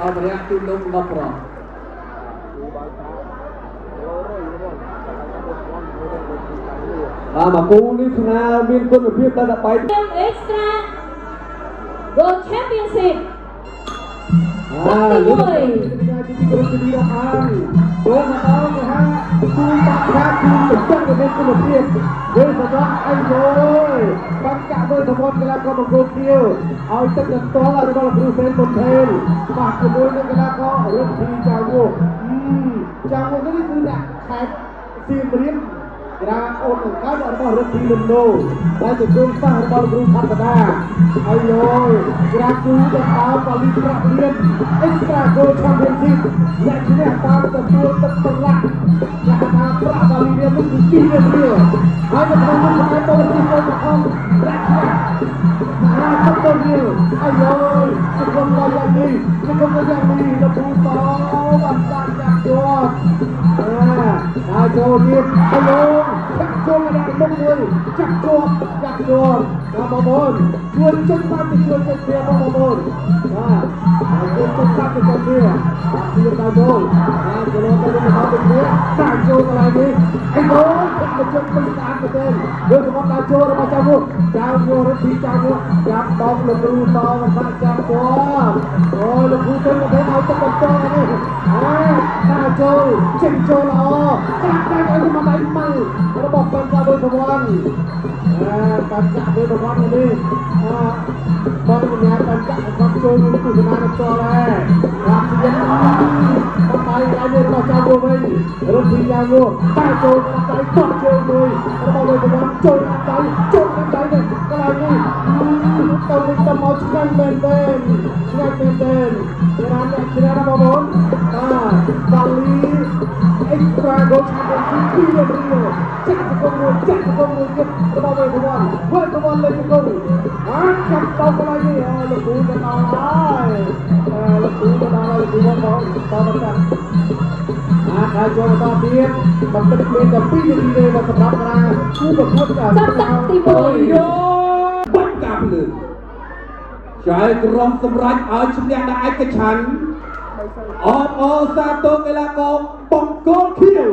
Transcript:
ដល់ព្រះជូនលោកដល់ប្រមកគូនេះស្នាមានគុណភាពដល់13 Extra World Championship លោកទីក្រុមជំនាញអានចូលមកដល់គេហាគូបាក់ខាគូបញ្ចុះទៅមានគុណភាពវិញសម្រាប់អីយបាក់កាក់ដោយសម្បត្តិកីឡាករមង្គលគៀវឲ្យទឹកដល់តល់របស់គ្រូសេនបុនថេនបាក់ជាមួយនឹងកីឡាកររុទ្ធីចាវូចាវូនេះគឺអ្នកខេត្តសៀមរាបកីឡាអូនអង្កេតរបស់រុទ្ធីលំនោដែលជាគុណសាស្ត្ររបស់គ្រូខាត់តាហើយកីឡាគូដែលតាមប៉ូលីសប្រាក់លៀន Extra Gold Championship អ្នកឈ្នះតាមទទួលទឹកបន្លាក់ចាក់តាមប្រាក់ប៉ូលីសនេះគឺ2រៀលហើយនៅក្នុងនោះផ្នែកបរិយាកាសរបស់ប្រាក់ឈ្នះទឹករៀលអាយគុំដល់យ៉ាងនេះគុំដល់យ៉ាងនេះលោកគ្រូតបានចាក់ជាប់ហើយចូលទៀតអាយចាក់ចូលមកដល់មុខមួយចាក់ជាប់បងប្អូនជួយចុចតាមទៅជួយចុចវាបងប្អូនបាទជួយចុចតាមទៅចុចវាបាទជួយដល់ចូលហើយចូលទៅដល់ទៅវាចាក់ចូលកន្លែងនេះអីបងទៅចុចទៅស្អាតទៅទេយកសម្បត្តិដល់ចូលរបស់ចាវរត់ទីចាវចាប់បងលោកគ្រូតមកបាក់ចាប់ជាប់អូយលោកគ្រូទៅមកឲ្យទឹកបន្តនេះតាចូលចេញចូលល្អចាក់តែឲ្យមកដៃម៉ៅរបស់បានចាវប្រវត្តិបានចាក់ប្រវត្តិនេះបងញ៉ាំបានចាក់គាត់ចូលក្នុងទស្សនាផ្ទាល់ដែរបាទទៀតបាយឲ្យរបស់ចាវវិញរត់ទីចាវតែចូលដៃតោះជើងមួយរបស់លោកប្រវត្តិចូលដៃនេះកន្លែងនេះទៅវិញទៅមកឆ្ងាញ់មែនទេឆ្ងាញ់មែនទេរានអ្នកជ្រះបងប្អូនបាទបាលី Extra Gold Championship 2រៀលចាក់ទៅមួយទៀតរបស់វិញលេខគងចាប់តោកន្លែងនេះលោកគ្រូទៅដល់ហើយលោកគ្រូទៅដល់ហើយបងប្អូនតបតាហើយចូលតទៀតបន្តិចមានតែ2នាទីទេសម្រាប់ការគូប្រកួតចាប់ទី1យោបាក់កាប់លើចៅក្រុមសម្រាប់ឲ្យឈ្នះដល់ឯកច្ឆ័ន្ទអបអរសាទរកីឡាករបង្គោលខៀវ